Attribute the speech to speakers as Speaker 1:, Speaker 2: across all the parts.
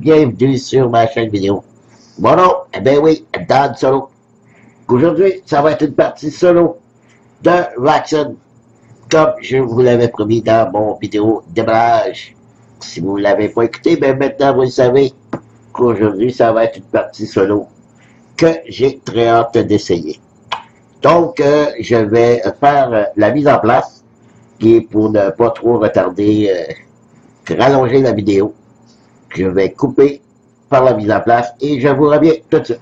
Speaker 1: bienvenue sur ma chaîne vidéo. Mon nom, eh bien oui, Dan Solo. Aujourd'hui, ça va être une partie solo de Raxon, comme je vous l'avais promis dans mon vidéo démarrage. Si vous ne l'avez pas écouté, ben maintenant vous le savez qu'aujourd'hui, ça va être une partie solo que j'ai très hâte d'essayer. Donc, je vais faire la mise en place, qui est pour ne pas trop retarder, rallonger la vidéo. Je vais couper par la mise en place et je vous reviens tout de suite.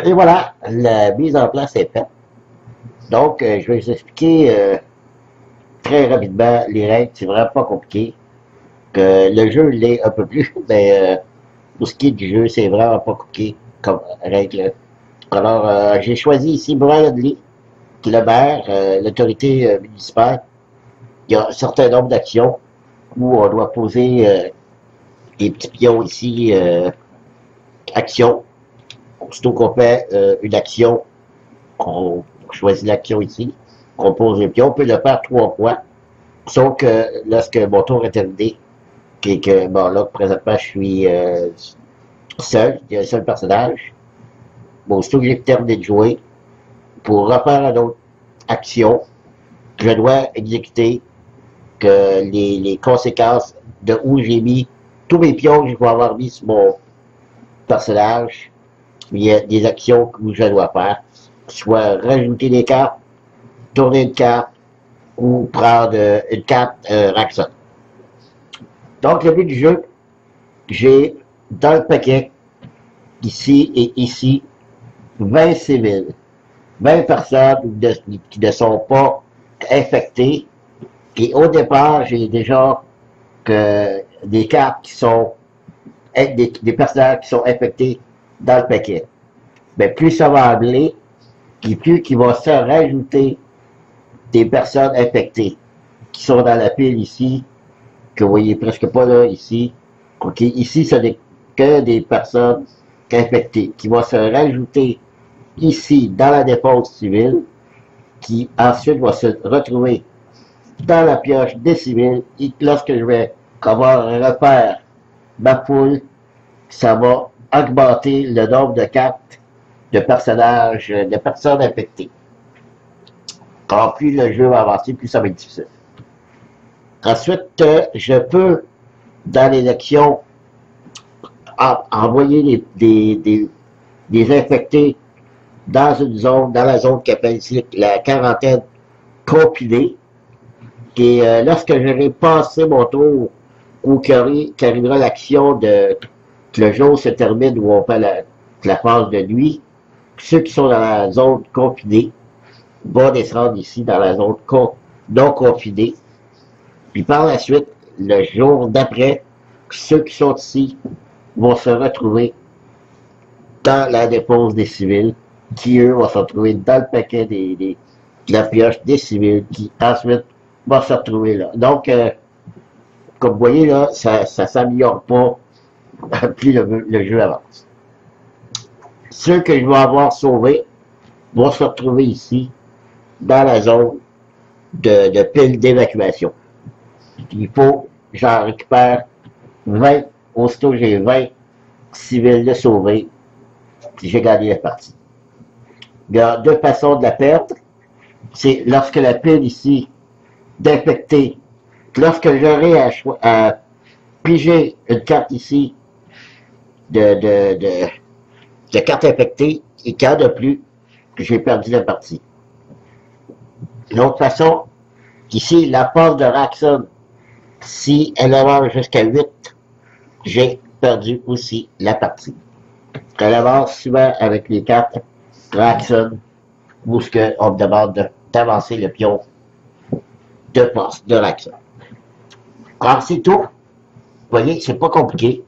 Speaker 1: Et voilà, la mise en place est faite. Donc, je vais vous expliquer très rapidement les règles. C'est vraiment pas compliqué. Que le jeu l'est un peu plus, mais pour ce qui est du jeu, c'est vraiment pas compliqué comme règle. Alors, j'ai choisi ici Brian Lee, qui est le maire, l'autorité municipale. Il y a un certain nombre d'actions où on doit poser des petits pions ici, action. Surtout qu'on fait une action, on choisit l'action ici, on pose les pions, on peut le faire 3 fois. Sauf que lorsque mon tour est terminé, et que, bon là, présentement, je suis seul, il y a un seul personnage. Bon, surtout que j'ai terminé de jouer, pour refaire une autre action, je dois exécuter que les conséquences de où j'ai mis tous mes pions que je vais avoir mis sur mon personnage. Il y a des actions que je dois faire, soit rajouter des cartes, tourner une carte, ou prendre une carte Raxon. Donc, le but du jeu, j'ai dans le paquet, ici et ici, 20 civils. 20 personnes qui ne sont pas infectées. Et au départ, j'ai déjà que des cartes qui sont des personnages qui sont infectés dans le paquet. Mais plus ça va aller, plus qu'il va se rajouter des personnes infectées qui sont dans la pile ici, que vous voyez presque pas là, ici. Ok, ici, ce n'est que des personnes infectées qui vont se rajouter ici dans la défense civile, qui ensuite va se retrouver dans la pioche des civils, et lorsque je vais avoir un repère ma poule, ça va augmenter le nombre de cartes de personnages, de personnes infectées. Quand plus le jeu va avancer, plus ça va être difficile. Ensuite, je peux, dans les actions, envoyer des infectés dans une zone, dans la zone qu'appelle ici la quarantaine compilée. Et lorsque j'aurai passé mon tour, ou qu'arrivera l'action de que le jour se termine où on fait la phase de nuit, ceux qui sont dans la zone confinée vont descendre ici dans la zone non confinée. Puis par la suite, le jour d'après, ceux qui sont ici vont se retrouver dans la dépose des civils, qui eux vont se retrouver dans le paquet de la pioche des civils, qui ensuite vont se retrouver là. Donc, comme vous voyez là, ça s'améliore pas plus le jeu avance. Ceux que je vais avoir sauvés vont se retrouver ici, dans la zone de pile d'évacuation. Il faut, j'en récupère 20, aussitôt j'ai 20 civils de sauvés, j'ai gagné la partie. Il y a 2 façons de la perdre. C'est lorsque la pile ici d'infectés, lorsque j'aurai à piger une carte ici de cartes infectées et qu'il n'y en a plus, j'ai perdu la partie. L'autre façon, ici, la passe de Raxon, si elle avance jusqu'à 8, j'ai perdu aussi la partie. Elle avance souvent avec les cartes Raxon, où on me demande d'avancer le pion de passe de Raxon. Alors, c'est tout. Vous voyez, c'est pas compliqué.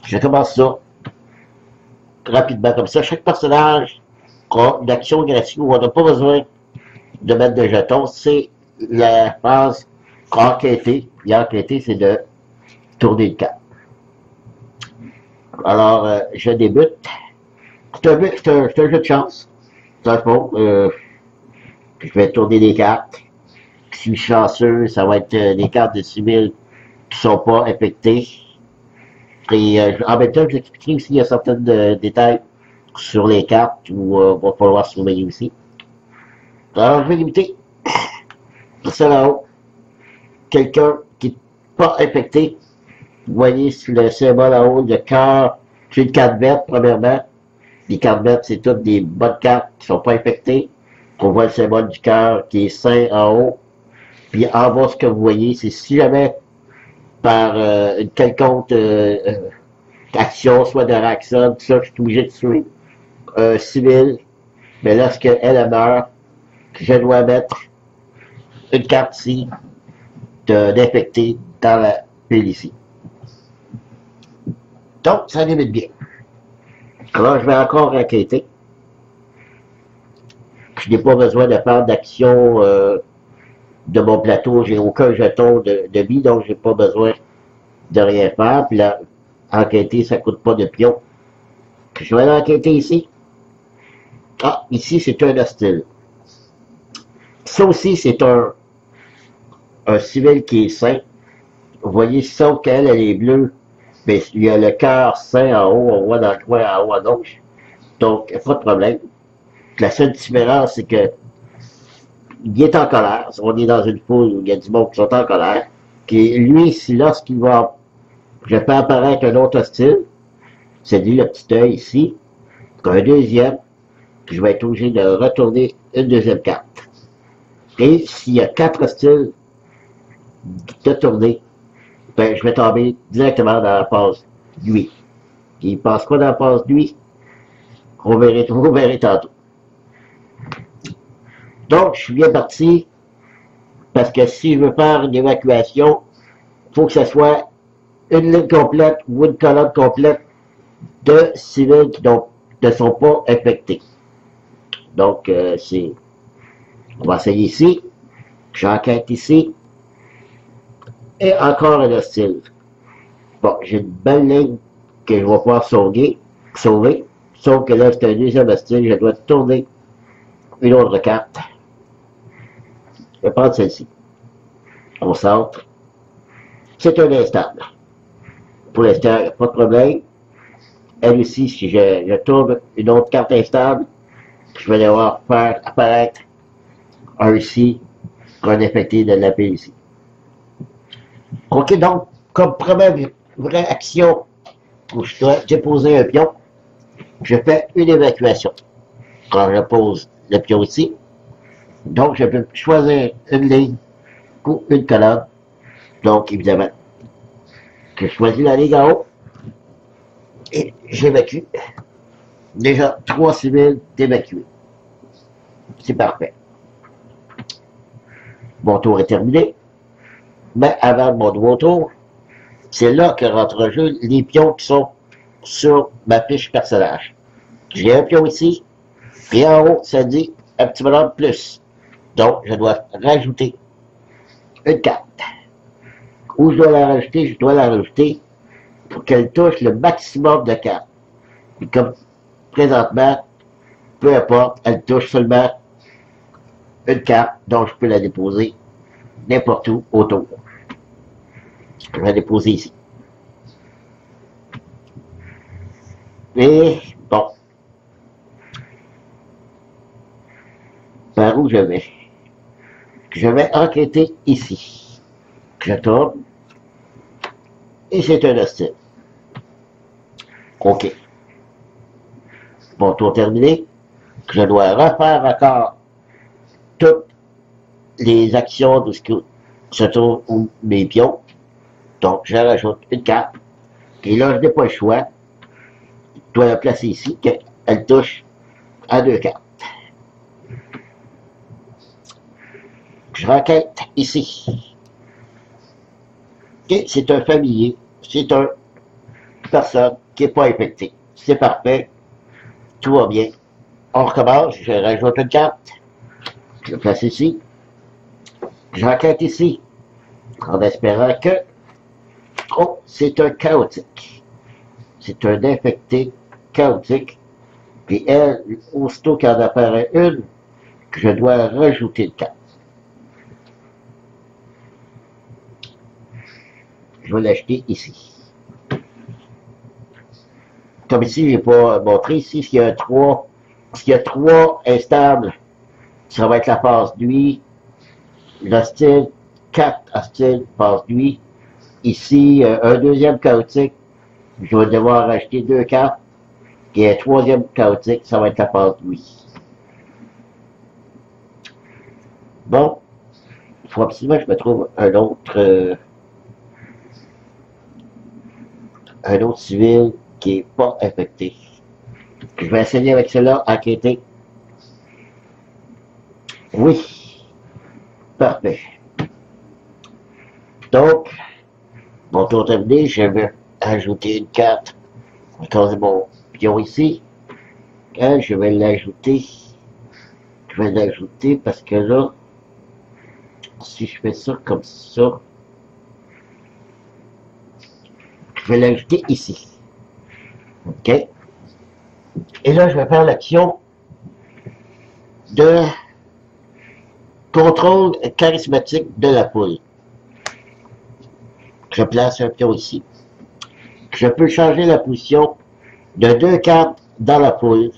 Speaker 1: Je commence ça rapidement comme ça. Chaque personnage a une action gratuite où on n'a pas besoin de mettre de jetons. C'est la phase enquêter. Et enquêter, c'est de tourner le cap. Alors, je débute. C'est un jeu de chance. Dans le fond, je vais tourner des cartes. Si je suis chanceux, ça va être des cartes de civils qui sont pas infectées. Et en même temps, je vous expliquerai aussi, il y a certains détails sur les cartes où il va falloir surveiller aussi. Alors, je vais limiter ça là-haut. Quelqu'un qui n'est pas infecté, vous voyez sur le symbole en haut, le cœur, j'ai une carte verte, premièrement. Les cartes vertes, c'est toutes des bonnes cartes qui ne sont pas infectées. On voit le symbole du cœur qui est sain en haut. Puis en bas, ce que vous voyez, c'est si jamais par une quelconque action, soit de Raxon, tout ça, je suis obligé de tuer un civil, mais lorsqu'elle meurt, je dois mettre une carte ici d'infecté dans la pile ici. Donc, ça limite bien. Alors, je vais encore enquêter. Je n'ai pas besoin de faire d'action de mon plateau. J'ai aucun jeton de vie, donc j'ai pas besoin de rien faire. Puis là, enquêter, ça coûte pas de pion. Je vais aller enquêter ici. Ah, ici, c'est un hostile. Ça aussi, c'est un civil qui est sain. Vous voyez, sauf qu'elle, elle est bleue. Mais il y a le cœur sain en haut, on voit dans le coin en haut à gauche. Donc, pas de problème. La seule différence, c'est que il est en colère. On est dans une foule où il y a du monde qui sont en colère. Puis lui, si lorsqu'il va, je fais apparaître un autre hostile, c'est lui le petit œil ici, un deuxième, puis je vais être obligé de retourner une deuxième carte. Et s'il y a 4 hostiles de tourner, ben, je vais tomber directement dans la passe nuit. Il passe quoi dans la passe nuit? Vous verrez tantôt. Donc, je suis bien parti, parce que si je veux faire une évacuation, il faut que ce soit une ligne complète ou une colonne complète de civils qui ne sont pas infectés. Donc, on va essayer ici. J'enquête ici. Et encore un hostile. Bon, j'ai une belle ligne que je vais pouvoir sauver. Sauf que là, c'est un deuxième hostile. Je dois tourner une autre carte. Je vais prendre celle-ci. Au centre. C'est un instable. Pour l'instant, il n'y a pas de problème. Elle aussi, si je tourne une autre carte instable, je vais devoir faire apparaître un ici, un infecté de la pile ici. Ok, donc, comme première vraie action où je dois déposer un pion, je fais une évacuation. Quand je pose le pion ici, donc je peux choisir une ligne ou une colonne. Donc, évidemment, je choisis la ligne en haut et j'évacue. Déjà 3 civils d'évacuer. C'est parfait. Mon tour est terminé. Mais avant mon nouveau tour, c'est là que rentre en jeu les pions qui sont sur ma fiche personnage. J'ai un pion ici, et en haut, ça dit un petit bonhomme plus. Donc, je dois rajouter une carte. Où je dois la rajouter? Je dois la rajouter pour qu'elle touche le maximum de cartes. Et comme présentement, peu importe, elle touche seulement une carte, donc je peux la déposer n'importe où autour. Je vais la déposer ici. Et bon. Par où je vais? Je vais enquêter ici. Je tourne. Et c'est un hostile. OK. Mon tour terminé. Je dois refaire encore toutes les actions de ce que se trouvent mes pions. Donc, je rajoute une carte. Et là, je n'ai pas le choix. Je dois la placer ici, qu'elle touche à 2 cartes. Je requête ici. Et c'est un familier. C'est une personne qui n'est pas infectée. C'est parfait. Tout va bien. On recommence. Je rajoute une carte. Je la place ici. Je requête ici. En espérant que... Oh, c'est un chaotique. C'est un infecté chaotique. Puis elle, aussitôt qu'elle en apparaît une, je dois rajouter une carte. Je vais l'acheter ici. comme ici, j'ai pas montré, ici, s'il y a 3 instables, ça va être la phase nuit. L'hostile, 4 hostiles, phase nuit. Ici, un deuxième chaotique, je vais devoir acheter 2 cartes. Et un troisième chaotique, ça va être la phase nuit. Bon, il faut absolument que je me trouve un autre civil qui est pas infecté. Je vais essayer avec cela, enquêter. Oui, parfait. Donc, mon tour terminé, je vais ajouter une carte. Quand mon pion ici, je vais l'ajouter. Je vais l'ajouter parce que là, si je fais ça comme ça, je vais l'ajouter ici. OK? Et là, je vais faire l'action de contrôle charismatique de la poule. Je place un pion ici. Je peux changer la position de 2 cartes dans la poule.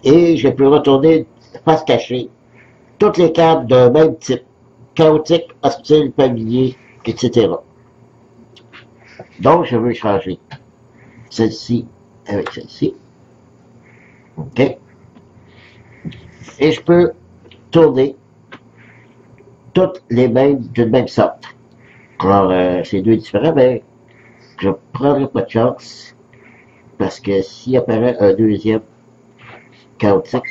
Speaker 1: Et je peux retourner face cachée toutes les cartes d'un même type. Chaotique, hostile, familier, etc. Donc, je veux changer celle-ci avec celle-ci. OK? Et je peux tourner toutes les mêmes d'une même sorte. Alors, c'est 2 différents, mais je ne prendrai pas de chance parce que s'il apparaît un deuxième chaotique,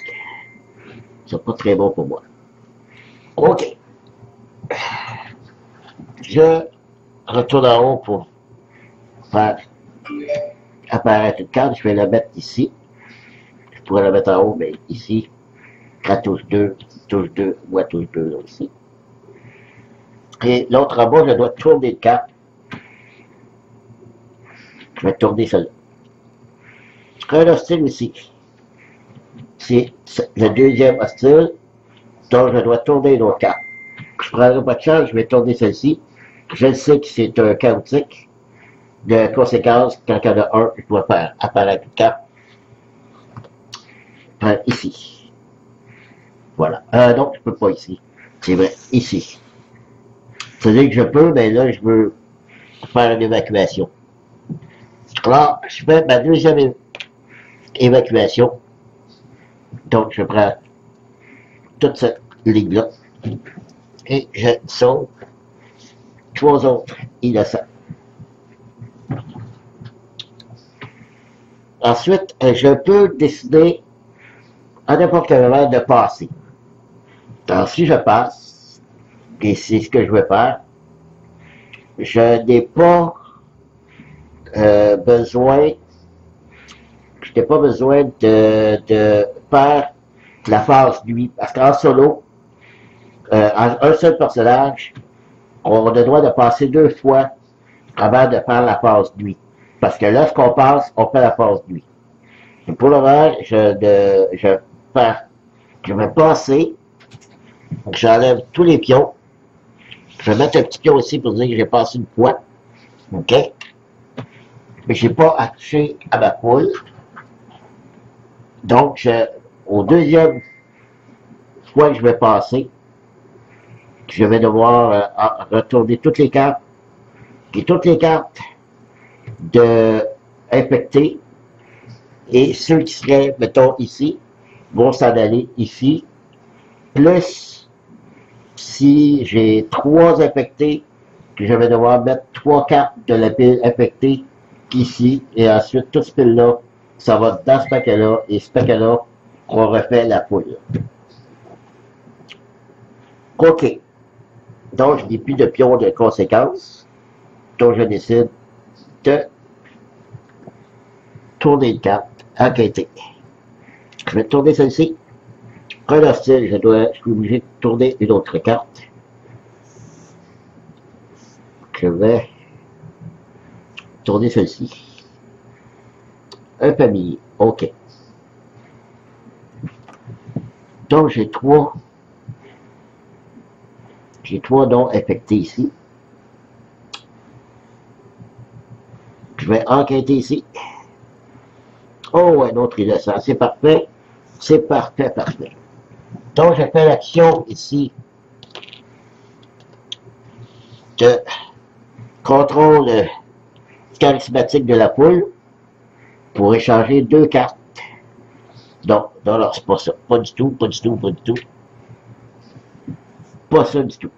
Speaker 1: c'est pas très bon pour moi. OK. Je retourne en haut pour faire apparaître une carte. Je vais la mettre ici. Je pourrais la mettre en haut, mais ici. Elle touche 2, moi touche 2 là aussi. Et l'autre en bas, je dois tourner une carte. Je vais tourner celle-là. Un hostile ici. C'est le deuxième hostile. Donc, je dois tourner une autre carte. Je ne prendrai pas de chance, je vais tourner celle-ci. Je sais que c'est un chaotique. De conséquence, quand il y en a un, je dois faire apparaître une carte. Ici. Voilà. Non, je ne peux pas ici. C'est vrai, ici. C'est-à-dire que je peux, mais là, je veux faire une évacuation. Alors, je fais ma deuxième évacuation. Donc, je prends toute cette ligne-là et je sauve 3 autres innocents. Ensuite, je peux décider à n'importe quel moment de passer. Alors, si je passe, et c'est ce que je vais faire, je n'ai pas besoin de faire la phase nuit. Parce qu'en solo, un seul personnage, on a le droit de passer 2 fois avant de faire la phase nuit. Parce que lorsqu'on passe, on fait la phase nuit. Et pour le moment, je vais passer, j'enlève tous les pions. Je vais mettre un petit pion ici pour dire que j'ai passé une fois. OK? Mais je n'ai pas à toucher à ma poule. Donc, au deuxième fois que je vais passer, je vais devoir retourner toutes les cartes. Et toutes les cartes de infectés et ceux qui seraient, mettons, ici, vont s'en aller ici. Plus, si j'ai 3 infectés, je vais devoir mettre 3 cartes de la pile infectée ici. Et ensuite, toute ce pile-là, ça va dans ce paquet-là. Et ce paquet-là, on refait la poule. OK. Donc, je n'ai plus de pion de conséquence. Donc, je décide de tourner une carte, enquêter. Je vais tourner celle-ci. Un hostile, je suis obligé de tourner une autre carte. Je vais tourner celle-ci. Un familier. OK. Donc, j'ai 3 dons infectés ici. Je vais enquêter ici. Oh, un autre innocent. C'est parfait. C'est parfait, parfait. Donc, je fais l'action ici de contrôle charismatique de la poule pour échanger 2 cartes. Donc, non, non, c'est pas ça. Pas du tout, pas du tout, pas du tout. Pas ça du tout.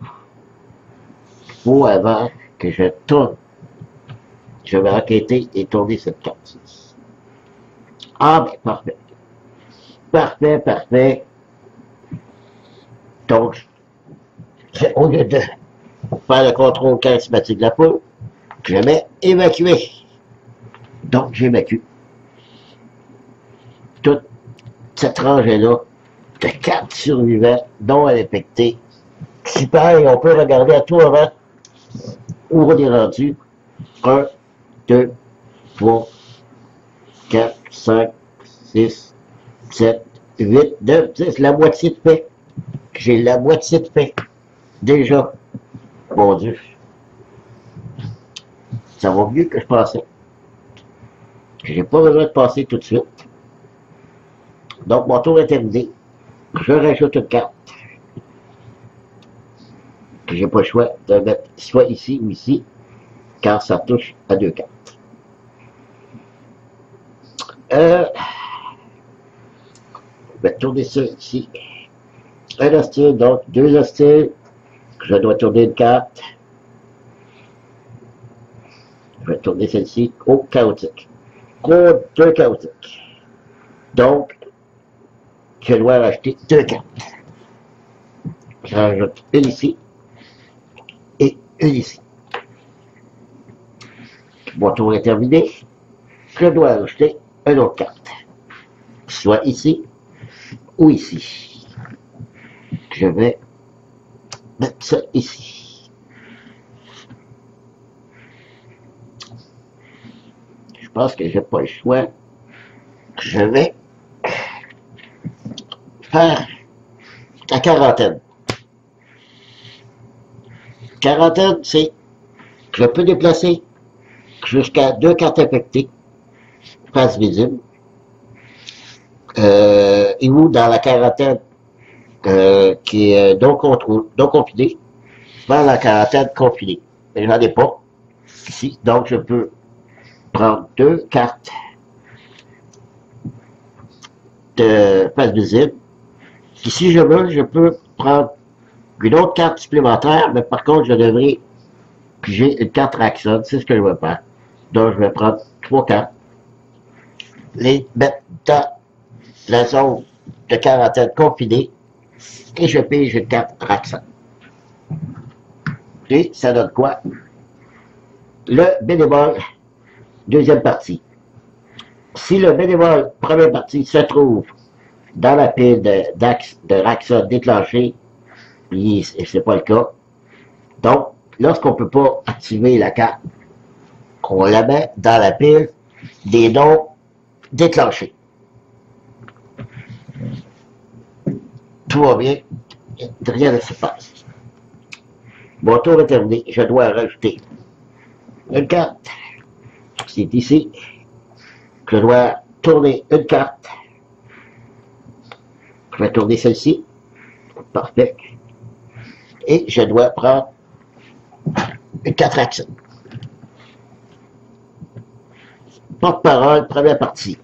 Speaker 1: Faut avant que je tourne. Je vais enquêter et tourner cette carte. Ah, ben, parfait. Parfait, parfait. Donc, au lieu de faire le contrôle charismatique de la poule, je mets évacuer. Donc, j'évacue toute cette rangée-là de 4 survivants dont elle est infectée. Super, et on peut regarder à tout avant où on est rendu. 1, 2, 3, 4, 5, 6, 7, 8, 9, 10, la moitié de fait. J'ai la moitié de fait. Déjà. Mon Dieu. Ça va mieux que je pensais. J'ai pas besoin de passer tout de suite. Donc, mon tour est terminé. Je rajoute une carte. Que j'ai pas le choix de mettre soit ici ou ici, car ça touche à 2 cartes. Je vais tourner ça ici. Un hostile, donc 2 hostiles. Je dois tourner une carte. Je vais tourner celle-ci au chaotique. Code 2 chaotique. Donc, je dois racheter 2 cartes. Je rajoute une ici et une ici. Mon tour est terminé. Je dois rajouter une autre carte. Soit ici ou ici. Je vais mettre ça ici. Je pense que j'ai pas le choix. Je vais faire la quarantaine. Quarantaine, c'est que je peux déplacer jusqu'à 2 cartes infectées, face visible, et ou dans la quarantaine qui est non confinée, vers la quarantaine confinée. Mais j'en ai pas ici, donc je peux prendre 2 cartes de face visible. Puis si je veux, je peux prendre une autre carte supplémentaire, mais par contre, je devrais piger une carte Raxon, c'est ce que je vais faire. Donc, je vais prendre 3 cartes, les mettre dans la zone de quarantaine confinée, et je pige une carte Raxon. Et ça donne quoi? Le bénévole, deuxième partie. Si le bénévole, première partie, se trouve dans la pile de Raxon déclenchée, et c'est pas le cas. Donc, lorsqu'on ne peut pas activer la carte, on la met dans la pile des dons déclenchés. Tout va bien, rien ne se passe. Mon tour est terminé, je dois rajouter une carte. C'est ici. Je dois tourner une carte. Je vais tourner celle-ci. Parfait. Et je dois prendre une carte action. Porte-parole, première partie.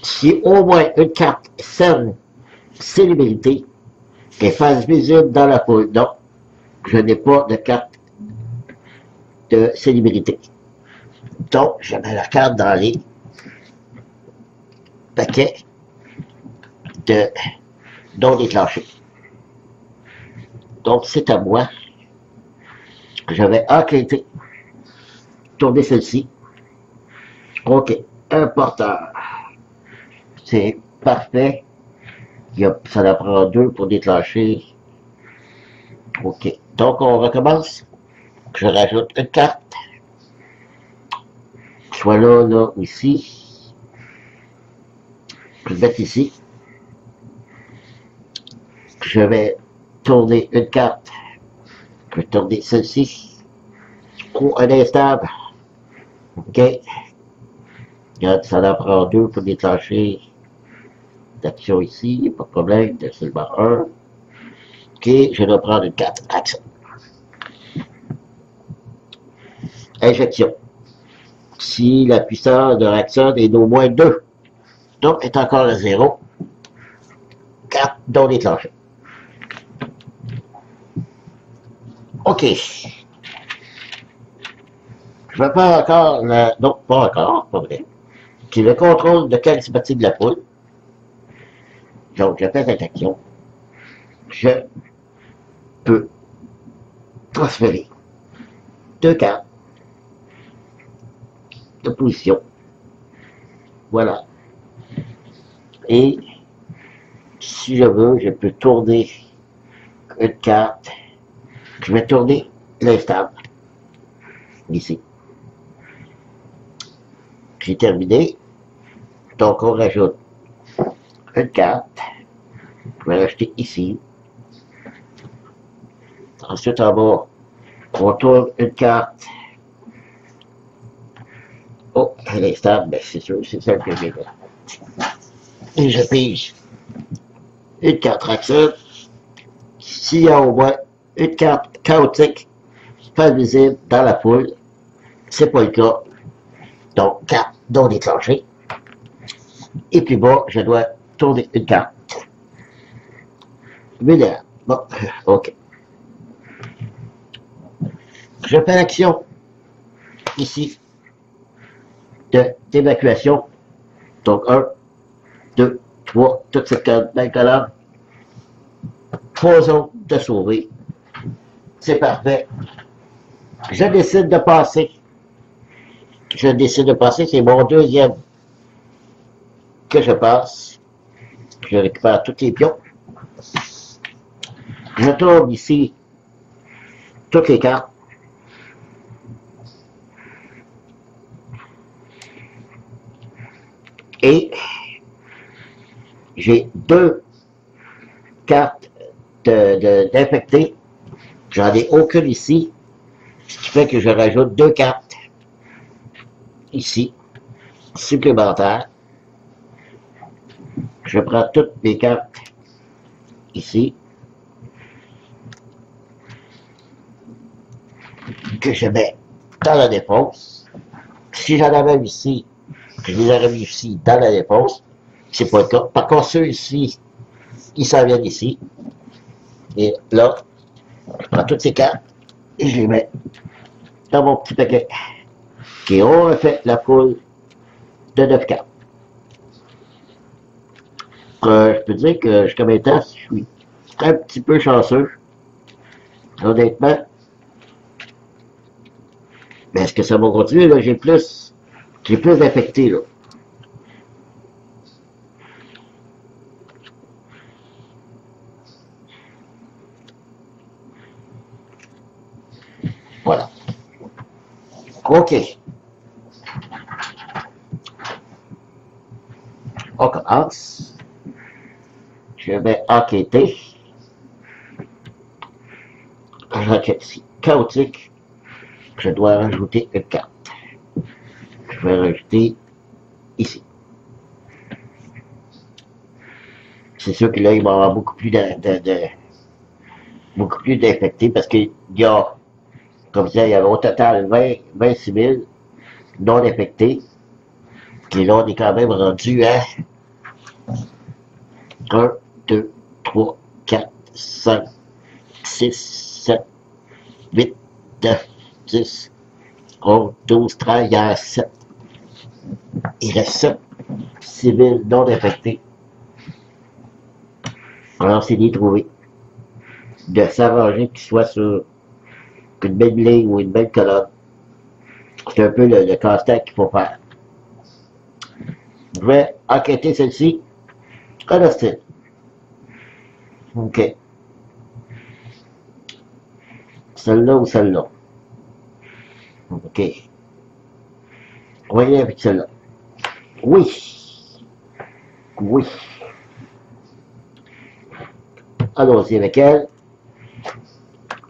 Speaker 1: Si au moins une carte cerne célébrité est face visible dans la foule, non, je n'ai pas de carte de célébrité. Donc, je mets la carte dans les paquets de dons déclenchés. Donc, c'est à moi. Je vais enquêter. Tourner celle-ci. OK. Un porteur. C'est parfait. Ça en prend 2 pour déclencher. OK. Donc, on recommence. Je rajoute une carte. Soit là, là, ici. Je vais mettre ici. Je vais tourner une carte. Je vais tourner celle-ci. Ou un instable. OK. Regarde, ça en prend deux pour déclencher l'action ici, pas de problème, c'est seulement un. Ok, je vais prendre une carte action. Injection. Si la puissance de l'action est d'au moins 2, donc est encore à 0, 4 dont déclenché. Ok. Je vais faire encore, non, pas encore, pas vrai. C'est le contrôle de charismatique de la poule. Donc, je fais cette action. Je peux transférer 2 cartes de position. Voilà. Et si je veux, je peux tourner une carte. Je vais tourner l'instable. Ici. J'ai terminé. Donc, on rajoute une carte. Je vais rajouter ici. Ensuite, en bas, on tourne une carte. Oh, elle est stable, ben c'est sûr, c'est celle que j'ai là. Et je pige une carte action. S'il y a au moins une carte chaotique, pas visible dans la poule, c'est pas le cas. Donc, carte non déclenchée. Et puis bas, je dois tourner une carte. Vulnérable. Bon, ok. Je fais l'action ici d'évacuation. Donc 1, 2, 3, toute cette belle colonne. 3 zones de sauver. C'est parfait. Je décide de passer. C'est mon deuxième que je passe. Je récupère tous les pions. Je tourne ici toutes les cartes. Et j'ai 2 cartes d'infectés. J'en ai aucune ici. Ce qui fait que je rajoute 2 cartes ici, supplémentaires. Je prends toutes mes cartes ici, que je mets dans la défense. Si j'en avais ici, je les aurais mis ici dans la défense. C'est pas le cas. Par contre, ceux ici, ils s'en viennent ici. Et là, je prends toutes ces cartes et je les mets dans mon petit paquet. Qui ont refait la poule de 9 cartes. Je peux dire que jusqu'à maintenant, je suis un petit peu chanceux. Honnêtement. Mais est-ce que ça va continuer, là? J'ai plus d'infectés, là. Voilà. OK. On commence. Je vais enquêter. J'enquête ici. Chaotique. Je dois rajouter une carte. Je vais rajouter ici. C'est sûr que là, il va y avoir beaucoup plus d'infectés parce qu'il y a, comme ça, il y avait au total 26 000 non infectés. Et là, on est quand même rendu à 1, 2, 3, 4, 5, 6, 7, 8, 9, 10, 11, 12, 13, il y a 7. Il reste 7 civils non infectés. Alors, c'est d'y trouver. De s'arranger qu'il soit sur une belle ligne ou une belle colonne. C'est un peu le casse-tête qu'il faut faire. Je vais enquêter celle-ci. Hostile. OK. Celle-là ou celle-là? OK. On va y aller avec celle-là. Oui. Oui. Allons-y avec elle.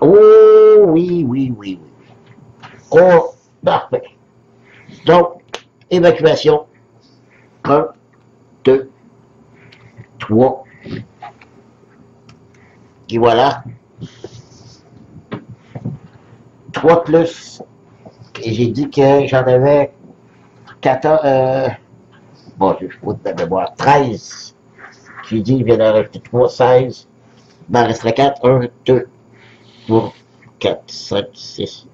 Speaker 1: Oh, oui, oui, oui, oui. Oh, parfait. Donc, évacuation 1, 2, 3. Et voilà. 3 plus. Et j'ai dit que j'en avais 14. Bon, je fous de mémoire. 13. J'ai dit, il vient d'en rajouter 3, 16. Il m'en resterait 4. 1, 2, 3, 4, 5, 6,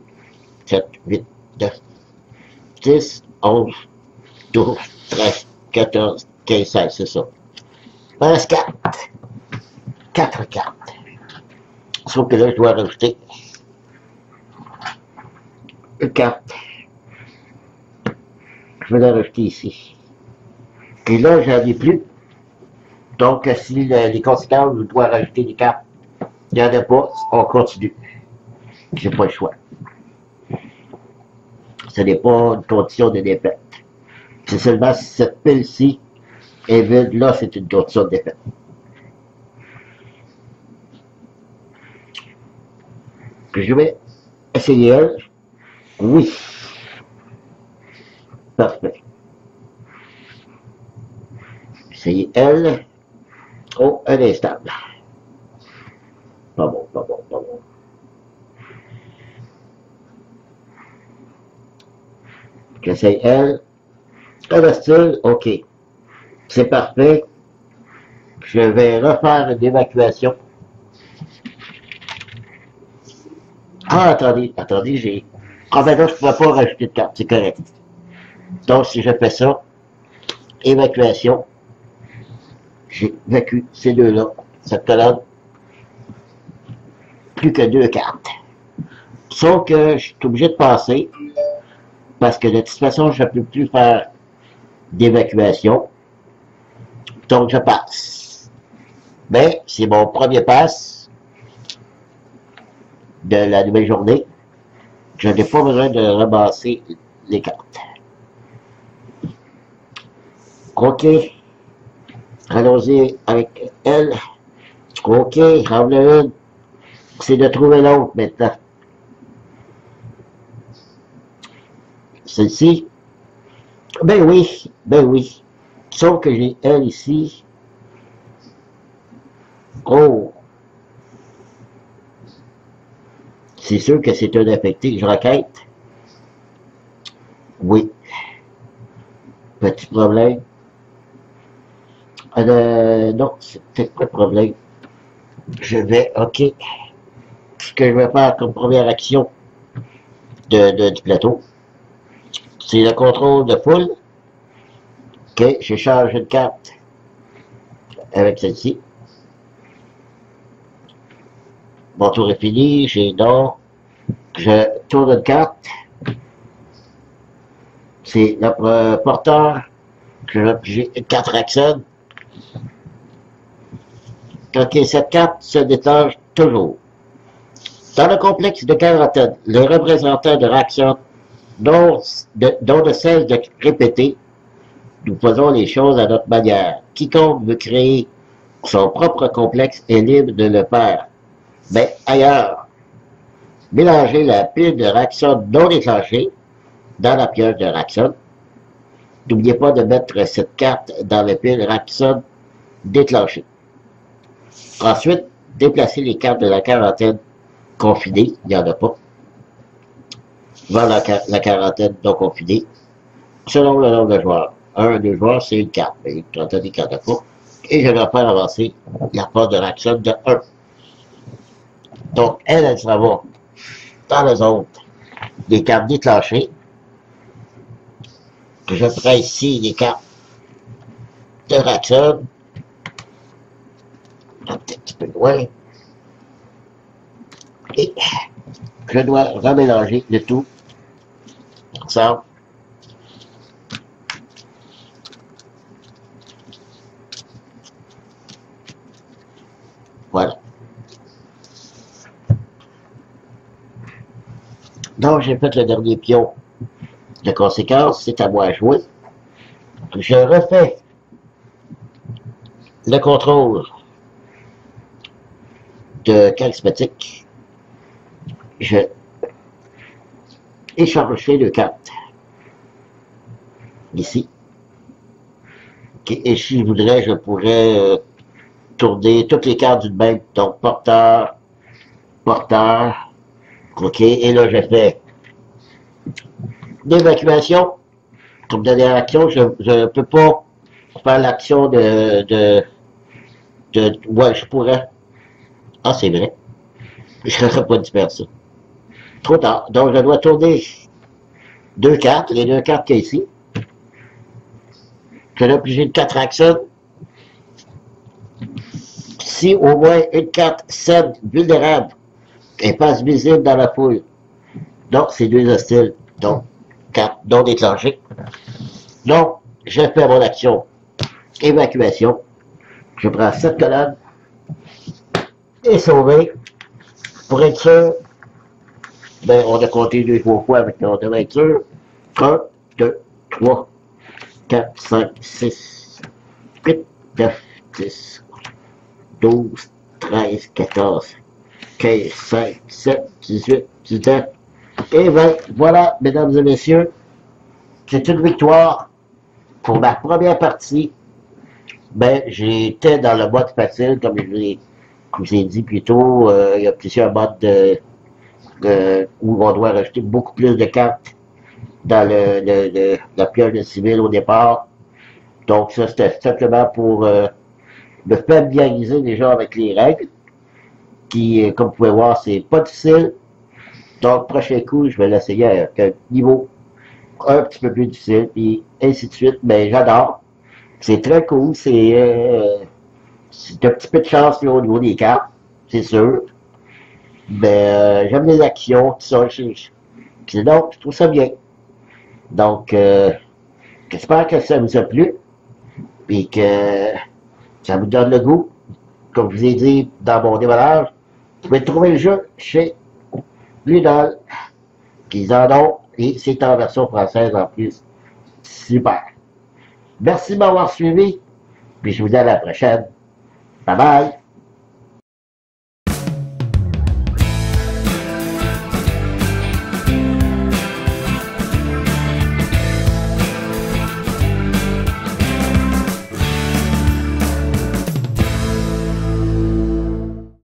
Speaker 1: 7, 8, 9, 10, 11, 12, 13, 14, 15, 16, c'est ça. Il m'en reste 4. 4 cartes. Sauf que là, je dois rajouter une carte. Je vais la rajouter ici. Et là, j'en ai plus. Donc, si les conséquences, je dois rajouter des cartes, il n'y en a pas, on continue. J'ai pas le choix. Ce n'est pas une condition de défaite. C'est seulement si cette pile-ci est vide, là, c'est une condition de défaite. Je vais essayer elle. Oui. Parfait. Essayer elle. Oh, elle est stable. Pas bon, pas bon, pas bon. J'essaye elle. Elle va style, ok. C'est parfait. Je vais refaire une évacuation. Ah, attendez, j'ai... Ah ben là, je ne pouvais pas rajouter de carte, c'est correct. Donc, si je fais ça, évacuation, j'évacue ces deux-là. Cette colonne, plus que 2 cartes. Sauf que je suis obligé de passer, parce que de toute façon, je ne peux plus faire d'évacuation. Donc, je passe. Mais, c'est mon premier passe de la nouvelle journée. Je n'ai pas besoin de ramasser les cartes. OK. Allons-y avec elle. OK, j'en veux une. C'est de trouver l'autre maintenant. Celle-ci. Ben oui, ben oui. Sauf que j'ai elle ici. Oh. C'est sûr que c'est un affecté. Je requête. Oui. Petit problème. Non, c'est peut-être pas le problème. Je vais, OK. Ce que je vais faire comme première action du plateau, c'est le contrôle de foule. OK, je charge une carte avec celle-ci. Mon tour est fini, j'ai non. Je tourne une carte. C'est le porteur. J'ai une carte Raxon. OK, cette carte se détache toujours. Dans le complexe de quarantaine, les représentants de Raxon dont ne cesse de répéter, nous faisons les choses à notre manière. Quiconque veut créer son propre complexe est libre de le faire. Mais ailleurs, mélangez la pile de Raxon non déclenchée dans la pioche de Raxon. N'oubliez pas de mettre cette carte dans la pile Raxon déclenchée. Ensuite, déplacez les cartes de la quarantaine confinée, il n'y en a pas, vers la quarantaine non confinée, selon le nombre de joueurs. Un, deux joueurs, c'est une carte, mais étant donné qu'il n'y en a pas. Et je vais faire avancer la part de Raxon de 1. Donc, elle s'en va dans la zone des cartes déclenchées. Je prends ici les cartes de Raxon. Un petit peu loin. Et je dois remélanger le tout ensemble. Voilà. Donc, j'ai fait le dernier pion de conséquence. C'est à moi à jouer. Je refais le contrôle de charismatique. Je échange ces deux cartes. Ici. Et si je voudrais, je pourrais tourner toutes les cartes d'une main. Donc, porteur, porteur. OK. Et là, je fais l'évacuation. Comme dernière action, je ne peux pas faire l'action ouais, je pourrais. Ah, c'est vrai. Je n'aurais pas dû faire ça. Trop tard. Donc, je dois tourner deux cartes, les deux cartes qu'il y a ici. Je dois piger de 4 actions. Si au moins une carte cède vulnérable et passe visible dans la foule. Donc, c'est deux hostiles. Donc, carte non déclenchée. Donc, je fais mon action évacuation. Je prends cette colonne et sauver. Pour être sûr, ben, on a compté deux fois avec on devrait être sûr. 1, 2, 3, 4, 5, 6, 8, 9, 10, 12, 13, 14, 15, 5, 7, 18, 19 et 20. Voilà, mesdames et messieurs, c'est une victoire pour ma première partie. Ben, j'étais dans le mode facile, comme je vous ai dit plus tôt. Il y a plusieurs modes où on doit rajouter beaucoup plus de cartes dans la pioche de civil au départ. Donc ça, c'était simplement pour me familiariser déjà avec les règles, qui, comme vous pouvez voir, c'est pas difficile. Donc, prochain coup, je vais l'essayer avec un niveau un petit peu plus difficile, puis ainsi de suite. Mais j'adore. C'est très cool. C'est un petit peu de chance là, au niveau des cartes, c'est sûr. Mais j'aime les actions, tout ça. Donc, je trouve ça bien. Donc, j'espère que ça vous a plu. Puis que ça vous donne le goût. Comme je vous ai dit dans mon démarrage, vous pouvez trouver le jeu chez Ludol, qu'ils en ont, et c'est en version française en plus. Super. Merci de m'avoir suivi, puis je vous dis à la prochaine. Bye bye.